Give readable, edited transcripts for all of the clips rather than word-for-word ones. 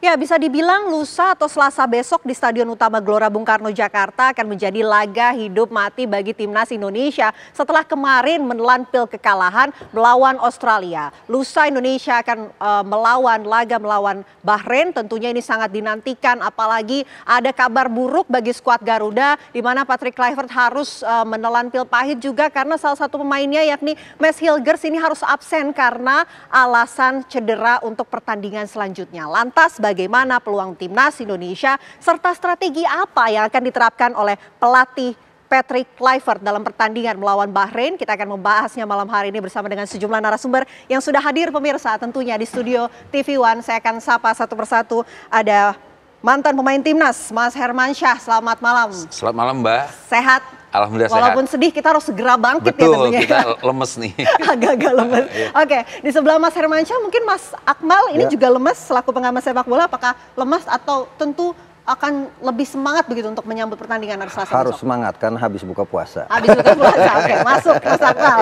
Ya, bisa dibilang lusa atau Selasa besok di Stadion Utama Gelora Bung Karno Jakarta akan menjadi laga hidup mati bagi timnas Indonesia setelah kemarin menelan kekalahan melawan Australia. Lusa Indonesia akan melawan Bahrain. Tentunya ini sangat dinantikan, apalagi ada kabar buruk bagi skuad Garuda di mana Patrick Kluivert harus menelan pil pahit juga karena salah satu pemainnya yakni Mads Hilgers ini harus absen karena alasan cedera untuk pertandingan selanjutnya. Lantas bagaimana peluang timnas Indonesia serta strategi apa yang akan diterapkan oleh pelatih Patrick Kluivert dalam pertandingan melawan Bahrain? Kita akan membahasnya malam hari ini bersama dengan sejumlah narasumber yang sudah hadir pemirsa tentunya di studio TV One. Saya akan sapa satu persatu. Ada mantan pemain timnas Mas Hermansyah, selamat malam. Selamat malam Mbak. Sehat? Alhamdulillah Walaupun sehat. sedih kita harus segera bangkit. Betul, ya tentunya. Kita lemes nih. Agak-agak lemes. Oke, di sebelah Mas Hermansyah mungkin Mas Akmal ini juga lemes selaku pengamat sepak bola. Apakah lemas atau tentu akan lebih semangat begitu untuk menyambut pertandingan hari Selasa Harus besok? semangat kan habis buka puasa. Habis buka puasa, oke, masuk Mas Akmal.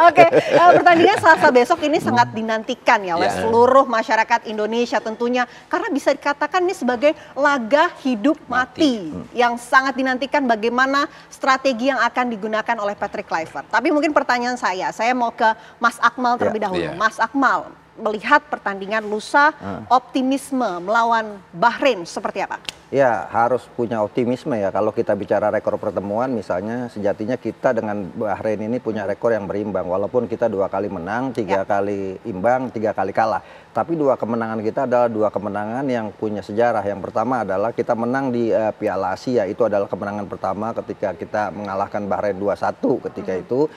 Oke, pertandingan Selasa besok ini sangat dinantikan ya oleh seluruh masyarakat Indonesia tentunya. Karena bisa dikatakan ini sebagai laga hidup mati. Yang sangat dinantikan bagaimana strategi yang akan digunakan oleh Patrick Kluivert. Tapi mungkin pertanyaan saya mau ke Mas Akmal terlebih dahulu. Mas Akmal, melihat pertandingan lusa, optimisme melawan Bahrain seperti apa? Ya, harus punya optimisme ya. Kalau kita bicara rekor pertemuan misalnya, sejatinya kita dengan Bahrain ini punya rekor yang berimbang. Walaupun kita 2 kali menang, 3 kali imbang, 3 kali kalah. Tapi 2 kemenangan kita adalah 2 kemenangan yang punya sejarah. Yang pertama adalah kita menang di Piala Asia. Itu adalah kemenangan pertama ketika kita mengalahkan Bahrain 2-1 ketika itu.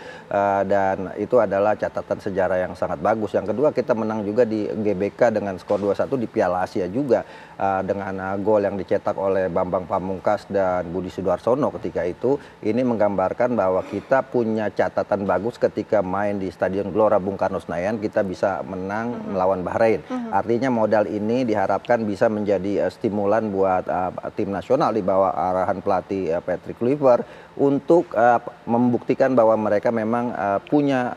Dan itu adalah catatan sejarah yang sangat bagus. Yang kedua, kita menang juga di GBK dengan skor 2-1 di Piala Asia juga. Dengan gol yang dicetak oleh Bambang Pamungkas dan Budi Sudarsono ketika itu. Ini menggambarkan bahwa kita punya catatan bagus ketika main di Stadion Gelora Bung Karno Senayan, kita bisa menang melawan Bahrain. Artinya modal ini diharapkan bisa menjadi stimulan buat tim nasional di bawah arahan pelatih Patrick Kluivert untuk membuktikan bahwa mereka memang punya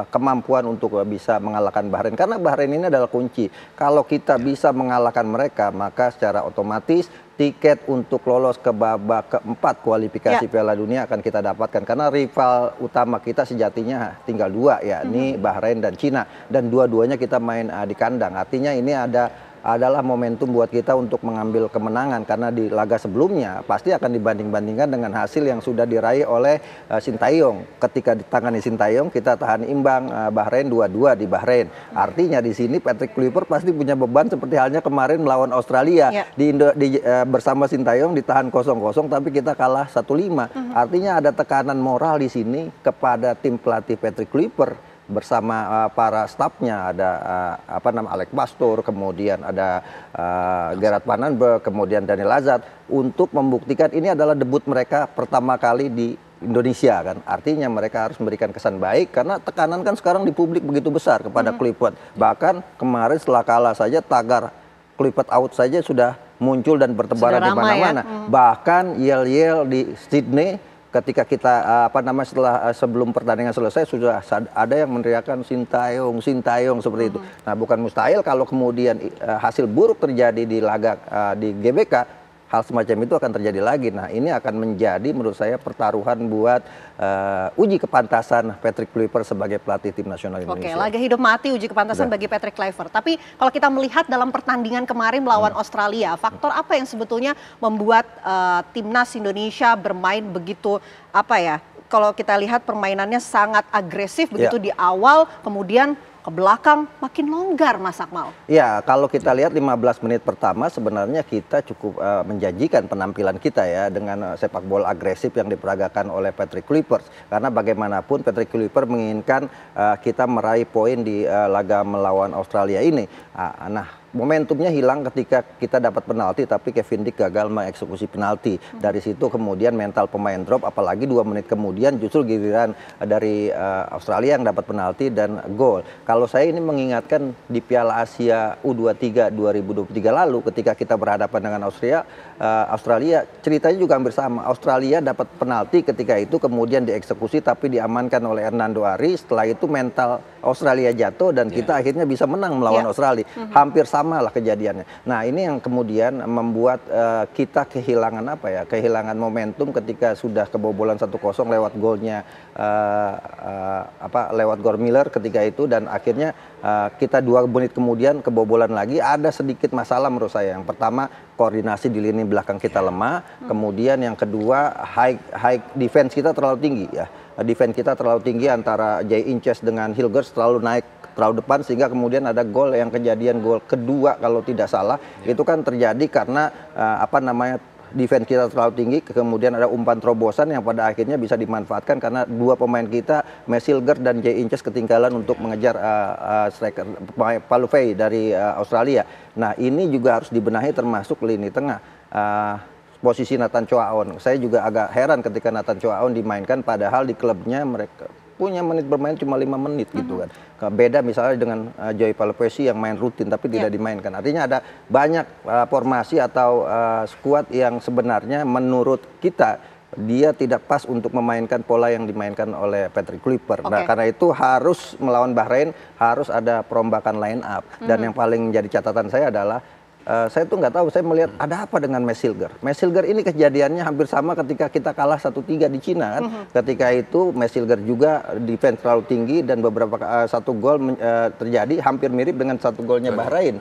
kemampuan untuk bisa mengalahkan Bahrain. Karena Bahrain ini adalah kunci. Kalau kita bisa mengalahkan mereka, maka secara otomatis tiket untuk lolos ke babak keempat kualifikasi Piala Dunia akan kita dapatkan. Karena rival utama kita sejatinya tinggal 2, yakni Bahrain dan Cina. Dan dua-duanya kita main di kandang. Artinya ini adalah momentum buat kita untuk mengambil kemenangan. Karena di laga sebelumnya pasti akan dibanding-bandingkan dengan hasil yang sudah diraih oleh Sintayong. Ketika ditangani Sintayong, kita tahan imbang Bahrain 2-2 di Bahrain. Artinya di sini Patrick Kluivert pasti punya beban seperti halnya kemarin melawan Australia. Bersama Sintayong ditahan 0-0 tapi kita kalah 1-5. Artinya ada tekanan moral di sini kepada tim pelatih Patrick Kluivert bersama para stafnya. Ada Alex Pastur, kemudian ada Gerard Van Aanberg, kemudian Daniel Lazard, untuk membuktikan ini adalah debut mereka pertama kali di Indonesia kan. Artinya mereka harus memberikan kesan baik karena tekanan kan sekarang di publik begitu besar kepada Kluivert. Bahkan kemarin setelah kalah saja tagar Kluivert out saja sudah muncul dan bertebaran di mana-mana. Bahkan yel-yel di Sydney ketika kita sebelum pertandingan selesai sudah ada yang meneriakan Sintayong seperti itu. Nah, bukan mustahil kalau kemudian hasil buruk terjadi di laga di GBK, hal semacam itu akan terjadi lagi. Nah, ini akan menjadi menurut saya pertaruhan buat uji kepantasan Patrick Kluivert sebagai pelatih tim nasional Indonesia. Oke, laga hidup mati uji kepantasan bagi Patrick Kluivert. Tapi kalau kita melihat dalam pertandingan kemarin melawan Australia, faktor apa yang sebetulnya membuat timnas Indonesia bermain begitu kalau kita lihat permainannya sangat agresif begitu di awal, kemudian ke belakang makin longgar, Mas Akmal. Ya, kalau kita lihat 15 menit pertama sebenarnya kita cukup menjanjikan penampilan kita ya dengan sepak bola agresif yang diperagakan oleh Patrick Kluivert. Karena bagaimanapun Patrick Kluivert menginginkan kita meraih poin di laga melawan Australia ini. Momentumnya hilang ketika kita dapat penalti tapi Kevin Dick gagal mengeksekusi penalti. Dari situ kemudian mental pemain drop, apalagi 2 menit kemudian justru giliran dari Australia yang dapat penalti dan gol. Kalau saya ini mengingatkan di Piala Asia U23 2023 lalu ketika kita berhadapan dengan Australia ceritanya juga hampir sama. Australia dapat penalti ketika itu kemudian dieksekusi tapi diamankan oleh Hernando Ari. Setelah itu mental Australia jatuh dan kita akhirnya bisa menang melawan Australia. Hampir sama lah kejadiannya. Nah, ini yang kemudian membuat kita kehilangan apa ya? Kehilangan momentum ketika sudah kebobolan 1-0 lewat golnya lewat gol Miller ketika itu, dan akhirnya kita 2 menit kemudian kebobolan lagi. Ada sedikit masalah menurut saya. Yang pertama, koordinasi di lini belakang kita lemah. Kemudian yang kedua, high defense kita terlalu tinggi ya. Defense kita terlalu tinggi antara Jay Inches dengan Hilgers terlalu naik terlalu depan, sehingga kemudian ada gol yang kejadian gol kedua kalau tidak salah itu kan terjadi karena defense kita terlalu tinggi, kemudian ada umpan terobosan yang pada akhirnya bisa dimanfaatkan karena 2 pemain kita, Hilgers dan Jay Inches, ketinggalan untuk mengejar striker Palufei dari Australia. Nah, ini juga harus dibenahi termasuk lini tengah. Posisi Nathan Choaon, saya juga agak heran ketika Nathan Choaon dimainkan padahal di klubnya mereka punya menit bermain cuma 5 menit gitu kan. Beda misalnya dengan Joey Palupesi yang main rutin tapi tidak dimainkan. Artinya ada banyak formasi atau skuad yang sebenarnya menurut kita dia tidak pas untuk memainkan pola yang dimainkan oleh Patrick Kluivert. Nah, karena itu harus melawan Bahrain harus ada perombakan line up. Dan yang paling jadi catatan saya adalah saya tuh nggak tahu, saya melihat ada apa dengan Hilgers. Hilgers ini kejadiannya hampir sama ketika kita kalah 1-3 di Cina kan. Ketika itu Hilgers juga defense terlalu tinggi dan beberapa 1 gol terjadi hampir mirip dengan 1 golnya Bahrain.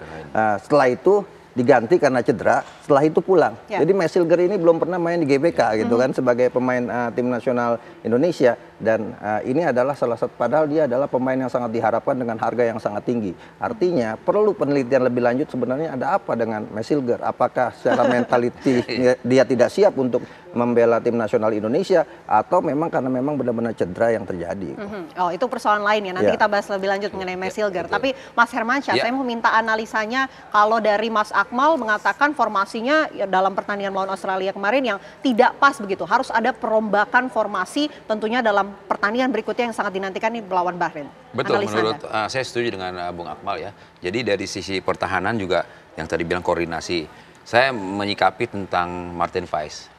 Setelah itu diganti karena cedera, setelah itu pulang. Jadi Hilgers ini belum pernah main di GBK gitu kan sebagai pemain tim nasional Indonesia, dan ini adalah salah satu, padahal dia adalah pemain yang sangat diharapkan dengan harga yang sangat tinggi. Artinya perlu penelitian lebih lanjut sebenarnya ada apa dengan Hilgers. Apakah secara mentality dia tidak siap untuk membela tim nasional Indonesia atau memang karena memang benar-benar cedera yang terjadi. Oh, itu persoalan lain ya. Nanti kita bahas lebih lanjut mengenai Hilgers. Tapi Mas Hermansyah, saya mau minta analisanya kalau dari Mas Akmal mengatakan formasinya dalam pertandingan melawan Australia kemarin yang tidak pas begitu. Harus ada perombakan formasi tentunya dalam pertandingan berikutnya yang sangat dinantikan nih melawan Bahrain. Betul, menurut saya setuju dengan Bung Akmal ya. Jadi dari sisi pertahanan juga yang tadi bilang koordinasi. Saya menyikapi tentang Martin Weiss.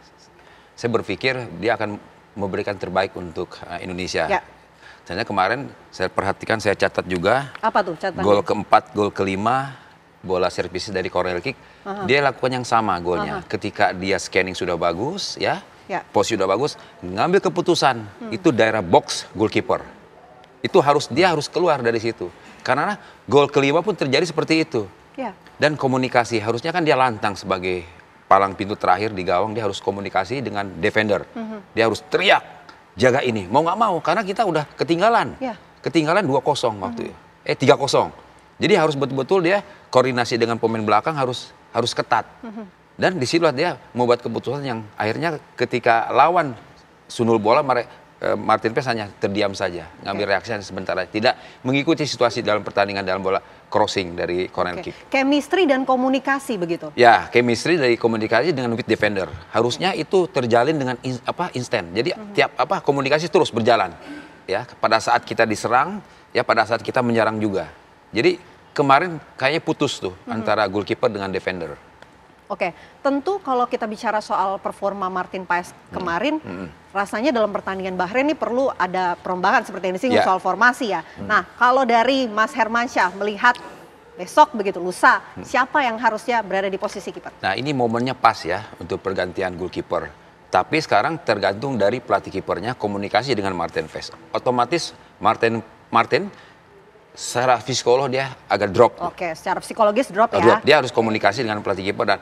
Saya berpikir dia akan memberikan terbaik untuk Indonesia. Ternyata kemarin saya perhatikan, saya catat juga. Apa tuh catatannya? Gol keempat, gol kelima, bola servis dari corner kick, dia lakukan yang sama golnya. Ketika dia scanning sudah bagus, posisi sudah bagus, ngambil keputusan itu daerah box goalkeeper. Itu dia harus keluar dari situ. Karena gol kelima pun terjadi seperti itu. Dan komunikasi, harusnya kan dia lantang sebagai palang pintu terakhir di gawang, dia harus komunikasi dengan defender. Dia harus teriak, jaga ini, mau nggak mau, karena kita udah ketinggalan. Ketinggalan 2-0 waktu itu. 3-0. Jadi harus betul-betul dia koordinasi dengan pemain belakang harus ketat. Dan disitulah dia membuat keputusan yang akhirnya ketika lawan sundul bola, Martin Weiss hanya terdiam saja, ngambil reaksi sebentar, tidak mengikuti situasi dalam pertandingan dalam bola crossing dari corner kick. Chemistry dan komunikasi begitu? Ya, chemistry dari komunikasi dengan with defender. Harusnya itu terjalin dengan instan. Jadi komunikasi terus berjalan. Ya, pada saat kita diserang, ya pada saat kita menyerang juga. Jadi kemarin kayaknya putus tuh antara goalkeeper dengan defender. Oke, tentu kalau kita bicara soal performa Martin Weiss kemarin, rasanya dalam pertandingan Bahrain ini perlu ada perombakan seperti ini sih soal formasi ya. Nah, kalau dari Mas Hermansyah melihat besok begitu lusa, siapa yang harusnya berada di posisi kiper? Nah, ini momennya pas ya untuk pergantian goalkeeper. Tapi sekarang tergantung dari pelatih kipernya komunikasi dengan Martin Weiss. Otomatis Martin secara psikolog dia agak drop. Oke, secara psikologis drop ya. Dia harus komunikasi dengan pelatih kiper dan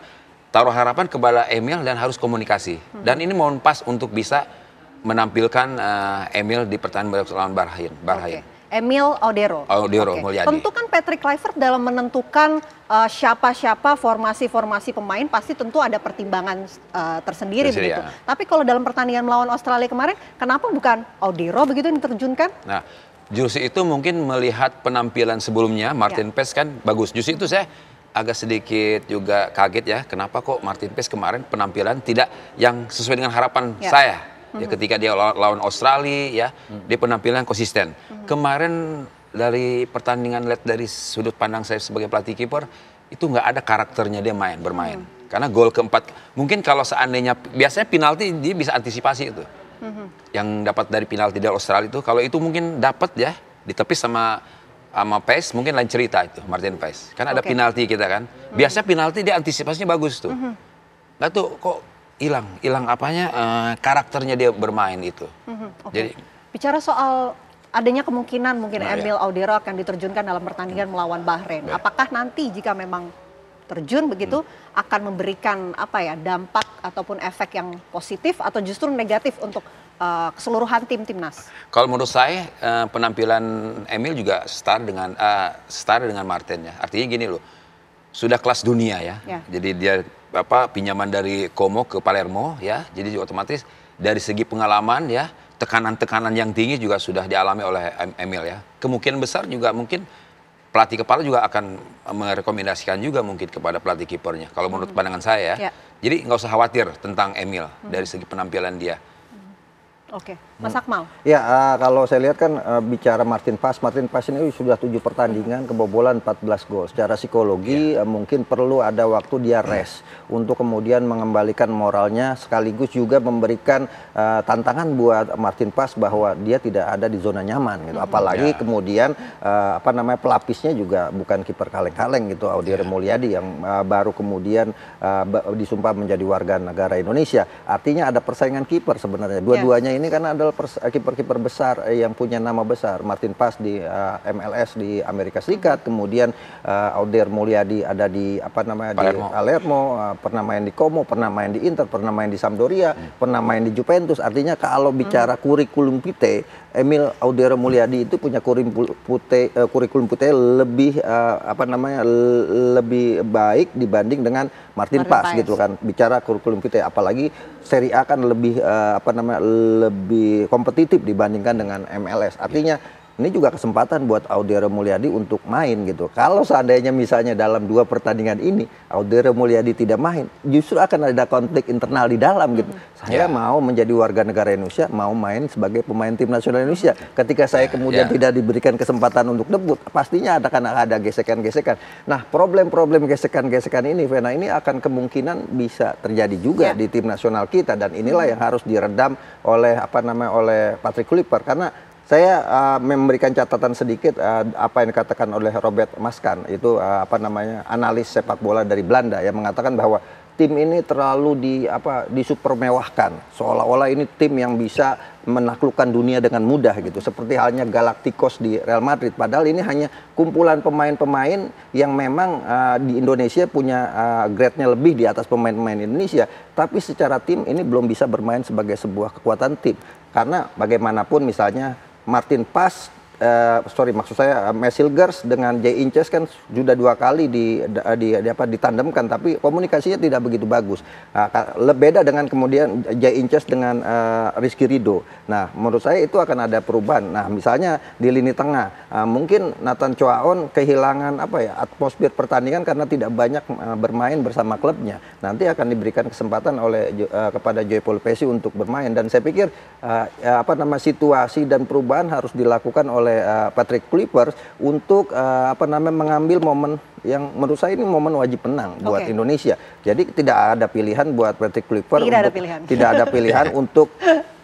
taruh harapan kepada Emil dan harus komunikasi. Dan ini momen pas untuk bisa menampilkan Emil di pertandingan lawan Bahrain. Emil Odero Mulyadi. Tentu kan Patrick Kluivert dalam menentukan siapa-siapa formasi-formasi pemain pasti tentu ada pertimbangan tersendiri begitu. Ya. Tapi kalau dalam pertandingan melawan Australia kemarin, kenapa bukan Odero begitu yang diterjunkan? Nah, justru itu mungkin melihat penampilan sebelumnya Martin Weiss kan bagus. Justru itu saya agak sedikit juga kaget ya, kenapa kok Martin Weiss kemarin penampilan tidak yang sesuai dengan harapan saya. Ya ketika dia lawan Australia ya, dia penampilan konsisten. Kemarin dari pertandingan lihat dari sudut pandang saya sebagai pelatih kiper, itu nggak ada karakternya dia bermain. Karena gol keempat, mungkin kalau seandainya biasanya penalti dia bisa antisipasi itu. Yang dapat dari penalti dari Australia itu, kalau itu mungkin dapat ya ditepis sama sama Paes mungkin lain cerita itu, Martin Paes. Kan ada penalti kita kan. Biasanya penalti dia antisipasinya bagus tuh. Nah tuh kok hilang apanya karakternya dia bermain itu. Jadi bicara soal adanya kemungkinan mungkin Emil Audero akan diterjunkan dalam pertandingan melawan Bahrain. Apakah nanti jika memang terjun begitu akan memberikan dampak ataupun efek yang positif atau justru negatif untuk keseluruhan timnas? Kalau menurut saya penampilan Emil juga setara dengan Martin ya. Artinya gini loh, sudah kelas dunia ya. Jadi dia pinjaman dari Como ke Palermo ya. Jadi otomatis dari segi pengalaman ya, tekanan-tekanan yang tinggi juga sudah dialami oleh Emil ya. Kemungkinan besar juga mungkin pelatih kepala juga akan merekomendasikan juga mungkin kepada pelatih kipernya. Kalau menurut pandangan saya ya. Jadi nggak usah khawatir tentang Emil dari segi penampilan dia. Oke, Mas Akmal. Ya, kalau saya lihat kan bicara Martin Paes ini sudah 7 pertandingan kebobolan 14 gol. Secara psikologi mungkin perlu ada waktu dia rest untuk kemudian mengembalikan moralnya sekaligus juga memberikan tantangan buat Martin Paes bahwa dia tidak ada di zona nyaman gitu. Apalagi kemudian pelapisnya juga bukan kiper kaleng-kaleng gitu, Audero Mulyadi yang baru kemudian disumpah menjadi warga negara Indonesia. Artinya ada persaingan kiper sebenarnya. Dua-duanya ini kan adalah kiper-kiper besar yang punya nama besar. Martin Paes di MLS di Amerika Serikat, kemudian Audero Mulyadi ada di Palermo. di Palermo, pernah main di Como, pernah main di Inter, pernah main di Sampdoria, pernah main di Juventus. Artinya kalau bicara kurikulum vitae, Emil Audero Mulyadi itu punya kurikulum vitae lebih lebih baik dibanding dengan Martin Paes gitu kan. Bicara kurikulum vitae, apalagi Serie A kan lebih lebih kompetitif dibandingkan dengan MLS. Artinya ini juga kesempatan buat Audero Mulyadi untuk main gitu. Kalau seandainya misalnya dalam 2 pertandingan ini Audero Mulyadi tidak main, justru akan ada konflik internal di dalam gitu. Saya mau menjadi warga negara Indonesia, mau main sebagai pemain tim nasional Indonesia. Ketika saya kemudian tidak diberikan kesempatan untuk debut, pastinya akan ada gesekan-gesekan. Nah, problem-problem gesekan-gesekan ini, Vena, ini akan kemungkinan bisa terjadi juga di tim nasional kita, dan inilah yang harus diredam oleh oleh Patrick Kluivert. Karena saya memberikan catatan sedikit apa yang dikatakan oleh Robert Maskan, itu analis sepak bola dari Belanda yang mengatakan bahwa tim ini terlalu disupermewahkan, seolah-olah ini tim yang bisa menaklukkan dunia dengan mudah gitu, seperti halnya Galacticos di Real Madrid. Padahal ini hanya kumpulan pemain-pemain yang memang di Indonesia punya grade-nya lebih di atas pemain-pemain Indonesia, tapi secara tim ini belum bisa bermain sebagai sebuah kekuatan tim. Karena bagaimanapun misalnya Martin Paes, maksud saya Mesilgers dengan Jay Inches kan sudah 2 kali ditandemkan, tapi komunikasinya tidak begitu bagus. Beda dengan kemudian Jay Inches dengan Rizky Ridho. Nah, menurut saya itu akan ada perubahan. Nah, misalnya di lini tengah, mungkin Nathan Choaon kehilangan atmosfer pertandingan karena tidak banyak bermain bersama klubnya. Nanti akan diberikan kesempatan kepada Joy Paul Pesci untuk bermain, dan saya pikir situasi dan perubahan harus dilakukan oleh Patrick Kluivert untuk mengambil momen yang menurut saya ini momen wajib menang buat Indonesia. Jadi tidak ada pilihan buat Patrick Kluivert, tidak ada pilihan untuk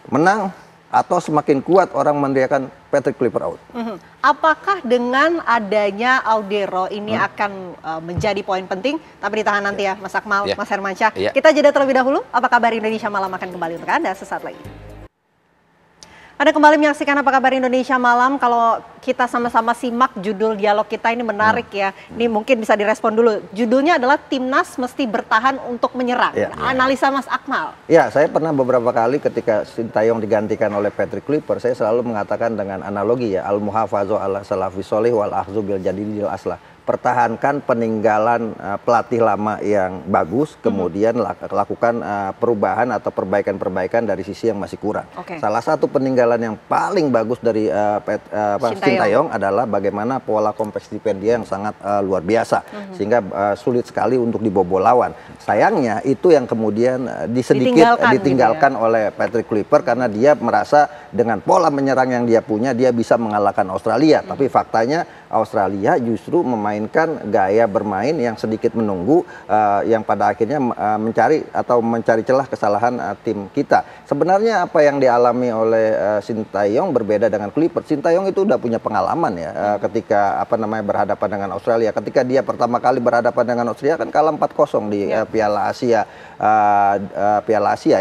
menang atau semakin kuat orang meneriakan Patrick Kluivert out. Apakah dengan adanya Audero ini akan menjadi poin penting? Tapi ditahan nanti ya, Mas Akmal, Mas Hermansyah. Kita jeda terlebih dahulu. Apa kabar Indonesia Malam akan kembali untuk Anda sesaat lagi. Anda kembali menyaksikan Apa Kabar Indonesia Malam. Kalau kita sama-sama simak judul dialog kita ini menarik ya. Ini mungkin bisa direspon dulu. Judulnya adalah Timnas Mesti Bertahan untuk Menyerang. Analisa Mas Akmal. Ya, saya pernah beberapa kali ketika Sintayong digantikan oleh Patrick Kluivert, saya selalu mengatakan dengan analogi ya, al-muhafazu ala salafi sholih wal akhzu bil jadidil aslah. Pertahankan peninggalan pelatih lama yang bagus, kemudian lakukan perubahan atau perbaikan-perbaikan dari sisi yang masih kurang. Salah satu peninggalan yang paling bagus dari Sintayong adalah bagaimana pola kompetisi dia yang sangat luar biasa, sehingga sulit sekali untuk dibobol lawan. Sayangnya itu yang kemudian ditinggalkan oleh Patrick Kluivert, karena dia merasa dengan pola menyerang yang dia punya dia bisa mengalahkan Australia. Tapi faktanya Australia justru memainkan gaya bermain yang sedikit menunggu, yang pada akhirnya mencari celah kesalahan tim kita. Sebenarnya apa yang dialami oleh Sintayong berbeda dengan Clippers. Sintayong itu udah punya pengalaman ya, ketika berhadapan dengan Australia. Ketika dia pertama kali berhadapan dengan Australia kan kalah 4-0 di Piala Asia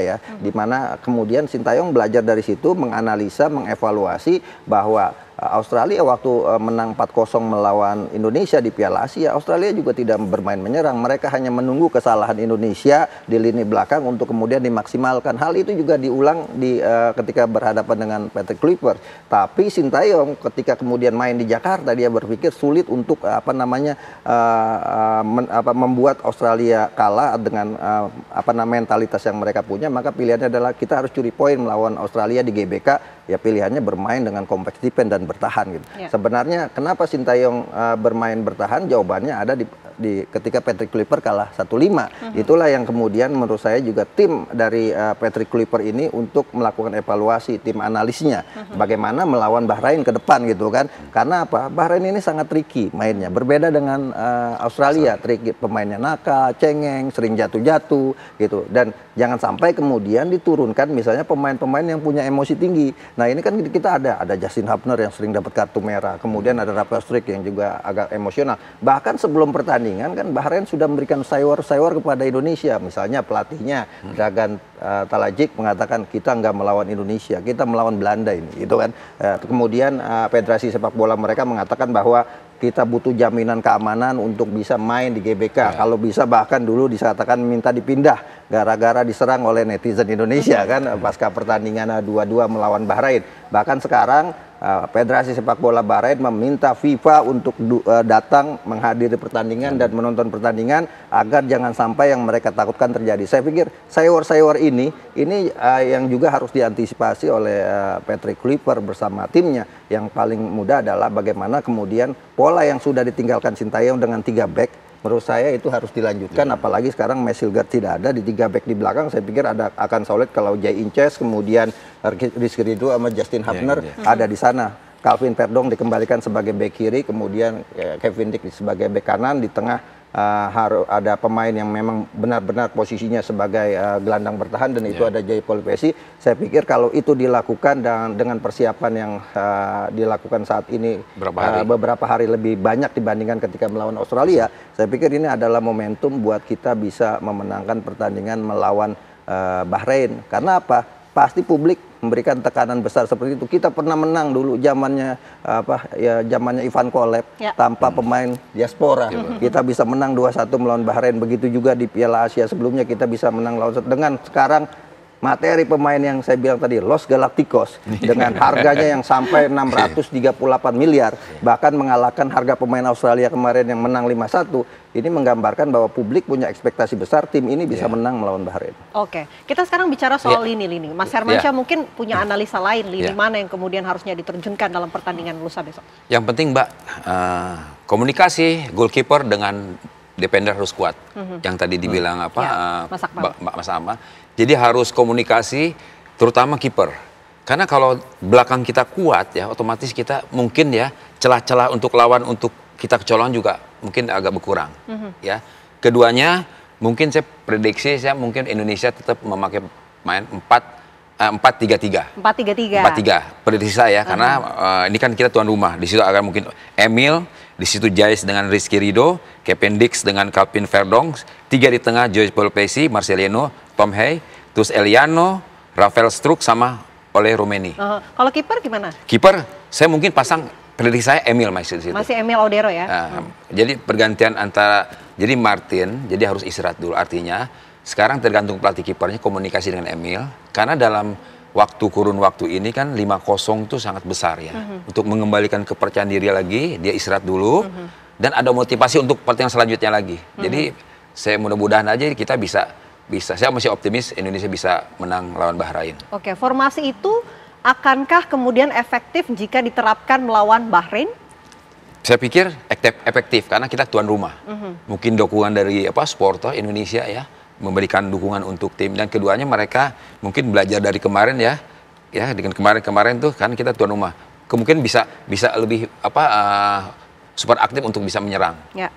ya, di mana kemudian Sintayong belajar dari situ, menganalisa, mengevaluasi bahwa Australia waktu menang 4-0 melawan Indonesia di Piala Asia, Australia juga tidak bermain menyerang. Mereka hanya menunggu kesalahan Indonesia di lini belakang untuk kemudian dimaksimalkan. Hal itu juga diulang ketika berhadapan dengan Patrick Kluivert. Tapi Sintayong ketika kemudian main di Jakarta, dia berpikir sulit untuk membuat Australia kalah dengan mentalitas yang mereka punya. Maka pilihannya adalah kita harus curi poin melawan Australia di GBK. Ya pilihannya bermain dengan compact defense dan bertahan gitu. Sebenarnya kenapa Sintayong bermain bertahan? Jawabannya ada di ketika Patrick Kluivert kalah 1-5. Itulah yang kemudian menurut saya juga tim dari Patrick Kluivert ini untuk melakukan evaluasi, tim analisnya bagaimana melawan Bahrain ke depan gitu kan. Karena apa? Bahrain ini sangat tricky mainnya. Berbeda dengan Australia, tricky, pemainnya nakal, cengeng, sering jatuh-jatuh gitu. Dan jangan sampai kemudian diturunkan misalnya pemain-pemain yang punya emosi tinggi. Nah ini kan kita ada Justin Hubner yang sering dapat kartu merah, kemudian ada Rafael Struijk yang juga agak emosional. Bahkan sebelum pertandingan kan Bahrain sudah memberikan sayur-sayur kepada Indonesia. Misalnya pelatihnya Dragan Talajic mengatakan kita nggak melawan Indonesia, kita melawan Belanda ini, gitu kan. Kemudian Federasi Sepak Bola mereka mengatakan bahwa kita butuh jaminan keamanan untuk bisa main di GBK. Kalau bisa bahkan dulu dikatakan minta dipindah gara-gara diserang oleh netizen Indonesia kan pasca pertandingan 2-2 melawan Bahrain. Bahkan sekarang Federasi Sepak Bola Bahrain meminta FIFA untuk datang menghadiri pertandingan dan menonton pertandingan agar jangan sampai yang mereka takutkan terjadi. Saya pikir sayur-sayur ini yang juga harus diantisipasi oleh Patrick Kluivert bersama timnya. Yang paling mudah adalah bagaimana kemudian pola yang sudah ditinggalkan Sintayong dengan 3 back, menurut saya itu harus dilanjutkan. Apalagi sekarang Mesilgard tidak ada di 3 back di belakang. Saya pikir akan solid kalau Jay Inces, kemudian Rizky Ridho sama Justin Hubner ada di sana. Calvin Verdong dikembalikan sebagai back kiri, kemudian Kevin Dix sebagai back kanan. Di tengah harus ada pemain yang memang benar-benar posisinya sebagai gelandang bertahan, dan itu ada Jay Polpesi. Saya pikir kalau itu dilakukan dan dengan persiapan yang dilakukan saat ini beberapa hari lebih banyak dibandingkan ketika melawan Australia, saya pikir ini adalah momentum buat kita bisa memenangkan pertandingan melawan Bahrain. Karena apa? Pasti publik memberikan tekanan besar seperti itu. Kita pernah menang dulu zamannya zamannya Ivan Kolev tanpa pemain diaspora. Kita bisa menang 2-1 melawan Bahrain. Begitu juga di Piala Asia sebelumnya kita bisa menang lawan dengan sekarang materi pemain yang saya bilang tadi, Los Galacticos, dengan harganya yang sampai 638 miliar, bahkan mengalahkan harga pemain Australia kemarin yang menang 5-1, ini menggambarkan bahwa publik punya ekspektasi besar tim ini bisa menang melawan Bahrain. Oke, kita sekarang bicara soal lini-lini. Mas Hermansyah mungkin punya analisa lain, lini mana yang kemudian harusnya diterjunkan dalam pertandingan lusa besok? Yang penting Mbak, komunikasi goalkeeper dengan defender harus kuat. Yang tadi dibilang Mas Ama. Jadi harus komunikasi, terutama kiper. Karena kalau belakang kita kuat ya, otomatis kita mungkin ya celah-celah untuk lawan untuk kita kecolongan juga mungkin agak berkurang. Ya, keduanya mungkin saya prediksi mungkin Indonesia tetap memakai main 4-3-3. 4-3. Prediksi saya karena ini kan kita tuan rumah. Di situ akan mungkin Emil, di situ Jais dengan Rizky Ridho, Kevin Dix dengan Calvin Verdong, 3 di tengah Joyce Polpesi, Marcelino, Tom Hay, terus Eliano, Rafael Struijk sama oleh Romeni. Kalau kiper gimana? Kiper saya mungkin pasang, prediksi saya Emil masih di situ. Masih Emil Odero ya. Jadi pergantian antara Martin jadi harus istirahat dulu, artinya sekarang tergantung pelatih kipernya komunikasi dengan Emil, karena dalam kurun waktu ini kan 5-0 itu sangat besar ya. Untuk mengembalikan kepercayaan diri lagi, dia istirahat dulu dan ada motivasi untuk pertandingan selanjutnya lagi. Jadi saya mudah-mudahan aja kita bisa, saya masih optimis Indonesia bisa menang lawan Bahrain. Oke, formasi itu akankah kemudian efektif jika diterapkan melawan Bahrain? Saya pikir efektif karena kita tuan rumah. Mungkin dukungan dari supporter Indonesia ya, memberikan dukungan untuk tim, dan keduanya mereka mungkin belajar dari kemarin ya dengan kemarin tuh kan kita tuan rumah, kemungkinan bisa lebih super aktif untuk bisa menyerang. Ya.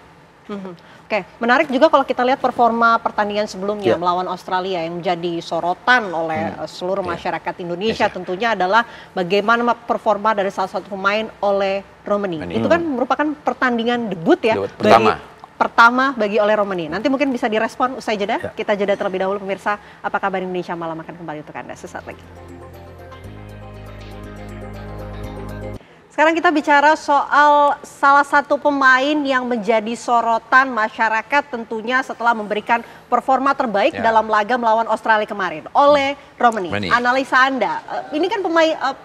Oke, menarik juga kalau kita lihat performa pertandingan sebelumnya Ya. melawan Australia yang menjadi sorotan oleh seluruh masyarakat Indonesia tentunya adalah bagaimana performa dari salah satu pemain oleh Romani. Itu kan merupakan pertandingan debut ya Debut pertama bagi oleh Romani. Nanti mungkin bisa direspon usai jeda. Kita jeda terlebih dahulu pemirsa. Apa kabar Indonesia Malam akan kembali untuk Anda sesaat lagi. Sekarang kita bicara soal salah satu pemain yang menjadi sorotan masyarakat tentunya setelah memberikan performa terbaik dalam laga melawan Australia kemarin oleh Romani. Analisa Anda, ini kan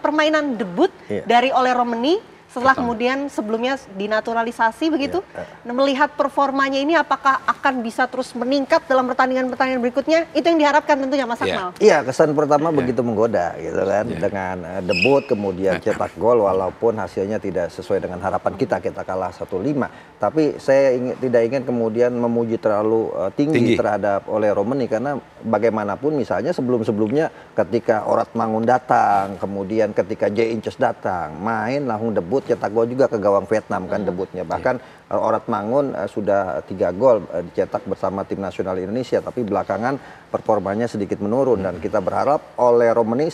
permainan debut dari oleh Romani setelah kemudian sebelumnya dinaturalisasi begitu. Nah, melihat performanya ini apakah akan bisa terus meningkat dalam pertandingan-pertandingan berikutnya? Itu yang diharapkan tentunya Mas Akmal. Iya, kesan pertama begitu menggoda gitu kan, dengan debut kemudian cetak gol walaupun hasilnya tidak sesuai dengan harapan kita kalah 1-5. Tapi saya tidak ingin kemudian memuji terlalu tinggi terhadap oleh Romani karena bagaimanapun misalnya sebelum-sebelumnya ketika Orat Mangun datang, kemudian ketika Jae In-cheos datang, main langsung debut cetak gol juga ke gawang Vietnam kan debutnya. Bahkan Orat Mangun sudah 3 gol dicetak bersama tim nasional Indonesia, tapi belakangan performanya sedikit menurun dan kita berharap oleh Romani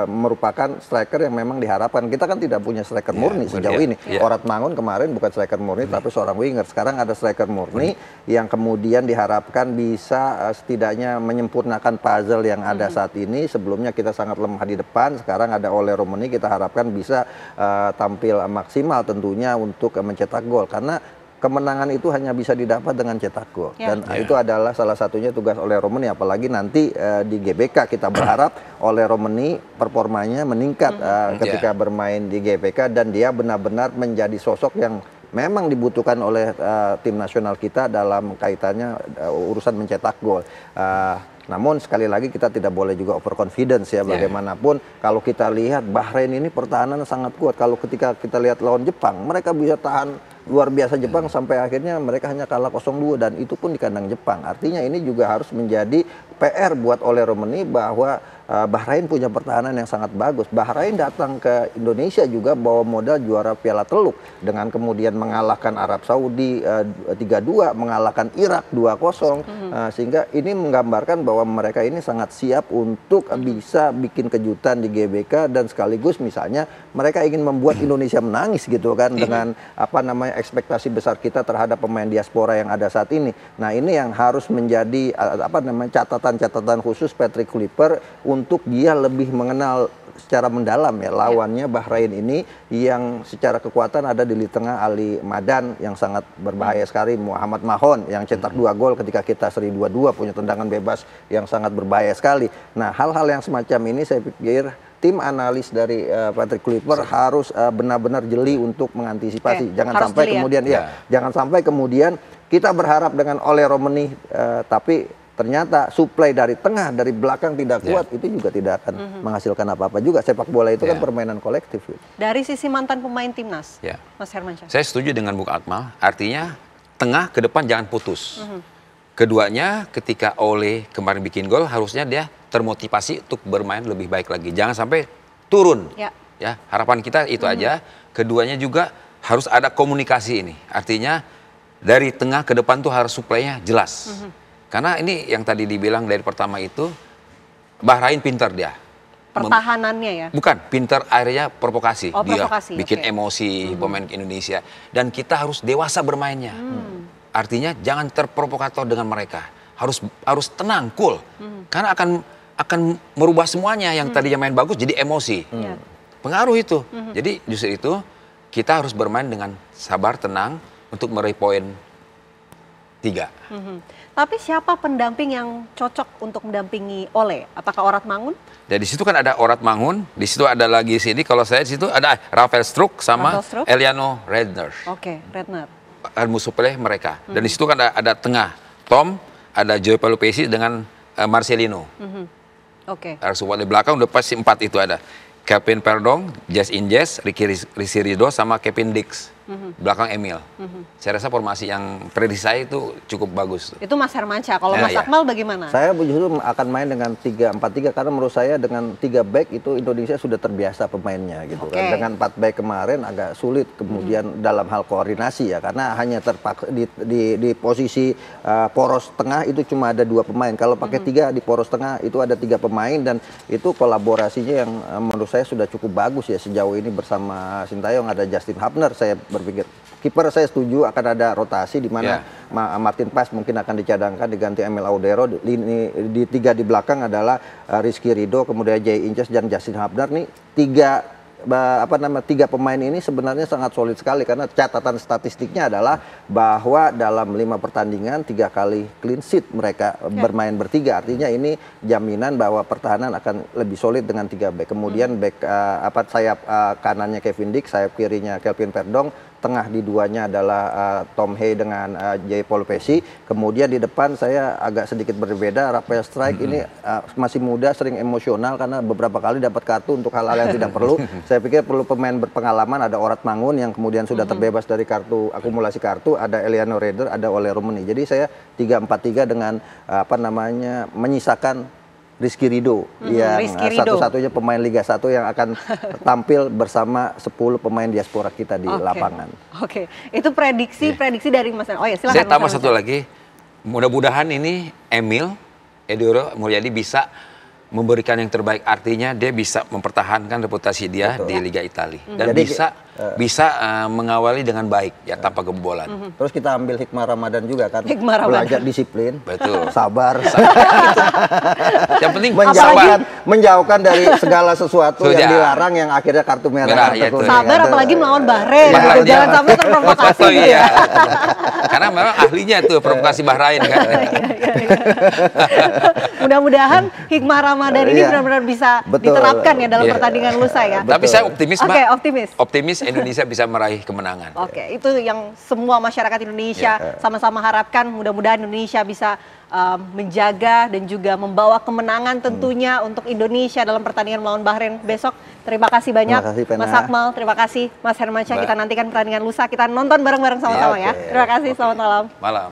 merupakan striker yang memang diharapkan. Kita kan tidak punya striker murni sejauh ini. Orat Mangun kemarin bukan striker murni tapi seorang winger. Sekarang ada striker murni yang kemudian diharapkan bisa setidaknya menyempurnakan puzzle yang ada saat ini. Sebelumnya kita sangat lemah di depan, sekarang ada oleh Romani, kita harapkan bisa tampil maksimal tentunya untuk mencetak gol karena kemenangan itu hanya bisa didapat dengan cetak gol dan itu adalah salah satunya tugas oleh Romani, apalagi nanti di GBK kita berharap oleh Romani performanya meningkat ketika bermain di GBK dan dia benar-benar menjadi sosok yang memang dibutuhkan oleh tim nasional kita dalam kaitannya urusan mencetak gol. Namun sekali lagi kita tidak boleh juga overconfidence ya, bagaimanapun kalau kita lihat Bahrain ini pertahanan sangat kuat. Kalau ketika kita lihat lawan Jepang, mereka bisa tahan luar biasa Jepang sampai akhirnya mereka hanya kalah 0-2 dan itu pun di kandang Jepang. Artinya ini juga harus menjadi PR buat oleh Romani bahwa Bahrain punya pertahanan yang sangat bagus. Bahrain datang ke Indonesia juga bawa modal juara Piala Teluk dengan kemudian mengalahkan Arab Saudi 3-2, mengalahkan Irak 2-0, sehingga ini menggambarkan bahwa mereka ini sangat siap untuk bisa bikin kejutan di GBK dan sekaligus misalnya mereka ingin membuat Indonesia menangis gitu kan dengan apa namanya ekspektasi besar kita terhadap pemain diaspora yang ada saat ini. Nah, ini yang harus menjadi apa namanya catatan khusus Patrick Kluivert untuk dia lebih mengenal secara mendalam ya lawannya Bahrain ini yang secara kekuatan ada di tengah Ali Madan yang sangat berbahaya sekali, Muhammad Mahon yang cetak 2 gol ketika kita seri 2-2, punya tendangan bebas yang sangat berbahaya sekali. Nah, hal-hal yang semacam ini saya pikir tim analis dari Patrick Kluivert harus benar-benar jeli untuk mengantisipasi. Jangan sampai kemudian jangan sampai kemudian kita berharap dengan oleh Romani tapi ternyata suplai dari tengah, dari belakang tidak kuat, itu juga tidak akan menghasilkan apa-apa juga. Sepak bola itu kan permainan kolektif. Dari sisi mantan pemain timnas, Mas Hermansyah. Saya setuju dengan Bung Akmal, artinya tengah ke depan jangan putus. Keduanya ketika Ole kemarin bikin gol, harusnya dia termotivasi untuk bermain lebih baik lagi. Jangan sampai turun. Ya, harapan kita itu aja. Keduanya juga harus ada komunikasi ini. Artinya dari tengah ke depan tuh harus suplainya jelas. Karena ini yang tadi dibilang dari pertama itu, Bahrain pintar dia. Pertahanannya ya? Bukan, pintar akhirnya provokasi. Oh, provokasi. Dia bikin emosi pemain Indonesia. Dan kita harus dewasa bermainnya. Artinya jangan terprovokator dengan mereka. Harus tenang, cool. Karena akan merubah semuanya yang tadinya main bagus jadi emosi. Pengaruh itu. Jadi justru itu kita harus bermain dengan sabar, tenang untuk meraih poin 3. Tapi siapa pendamping yang cocok untuk mendampingi Ole? Apakah Orat Mangun? Jadi di situ kan ada Orat Mangun, di situ ada lagi sini. Kalau saya di situ ada Rafael Struijk sama Eliano Redner. Oke, Redner. Musuh peleh mereka. Dan di situ kan ada tengah Tom, ada Joe Pelupesi dengan Marcelino. Oke. Support di belakang udah pasti 4 itu ada. Kevin Perdong, Jess Injes, Ricky Rizzo sama Kevin Dix. belakang Emil. Saya rasa formasi yang prediksi saya itu cukup bagus. Itu Mas Hermansyah. Kalau Mas Akmal bagaimana? Saya justru akan main dengan 3-4-3 karena menurut saya dengan 3 back itu Indonesia sudah terbiasa pemainnya gitu kan. Dengan 4 back kemarin agak sulit kemudian dalam hal koordinasi ya, karena hanya terpaksa di posisi poros tengah itu cuma ada 2 pemain. Kalau pakai 3 di poros tengah itu ada 3 pemain, dan itu kolaborasinya yang menurut saya sudah cukup bagus ya sejauh ini. Bersama Sintayong ada Justin Hubner. Saya berpikir kiper saya setuju akan ada rotasi di mana Martin Paes mungkin akan dicadangkan diganti Emil Audero. Di 3 di belakang adalah Rizky Ridho, kemudian Jay Inces dan Justin Hubner. Nih 3 pemain ini sebenarnya sangat solid sekali, karena catatan statistiknya adalah bahwa dalam 5 pertandingan 3 kali clean sheet mereka bermain bertiga. Artinya ini jaminan bahwa pertahanan akan lebih solid dengan 3 back. Kemudian back sayap kanannya Kevin Dix, sayap kirinya Kelvin Verdong, tengah di duanya adalah Tom Hay dengan Jay Paul Pesci. Kemudian di depan saya agak sedikit berbeda. Rafael Strijk ini masih muda, sering emosional karena beberapa kali dapat kartu untuk hal-hal yang tidak perlu. Saya pikir perlu pemain berpengalaman. Ada Orat Mangun yang kemudian sudah terbebas dari kartu, akumulasi kartu. Ada Eliano Reder, ada Ole Rummenigge. Jadi saya 3-4-3 dengan menyisakan Rizky Ridho yang satu-satunya pemain Liga 1 yang akan tampil bersama 10 pemain diaspora kita di lapangan. Itu prediksi dari Mas. Oh ya, silakan. Saya tambah satu lagi. Mudah-mudahan ini Emil Edoro Mulyadi bisa memberikan yang terbaik, artinya dia bisa mempertahankan reputasi dia di Liga Italia dan jadi, bisa mengawali dengan baik ya, tanpa kebobolan. Terus kita ambil hikmah Ramadan juga kan, belajar disiplin, sabar. Yang penting menjauhkan dari segala sesuatu yang dilarang yang akhirnya kartu merah. Sabar apalagi melawan Bahrain, jangan sampai terprovokasi ya. Karena memang ahlinya tuh provokasi Bahrain kan. Mudah-mudahan hikmah Ramadan ini benar-benar bisa diterapkan ya dalam pertandingan lusa ya. Tapi saya optimis, Mbak. Optimis Indonesia bisa meraih kemenangan. Itu yang semua masyarakat Indonesia sama-sama harapkan. Mudah-mudahan Indonesia bisa menjaga dan juga membawa kemenangan tentunya untuk Indonesia dalam pertandingan melawan Bahrain besok. Terima kasih banyak Mas Akmal, terima kasih Mas Hermansyah. Kita nantikan pertandingan lusa, kita nonton bareng-bareng sama-sama ya. Terima kasih, selamat malam.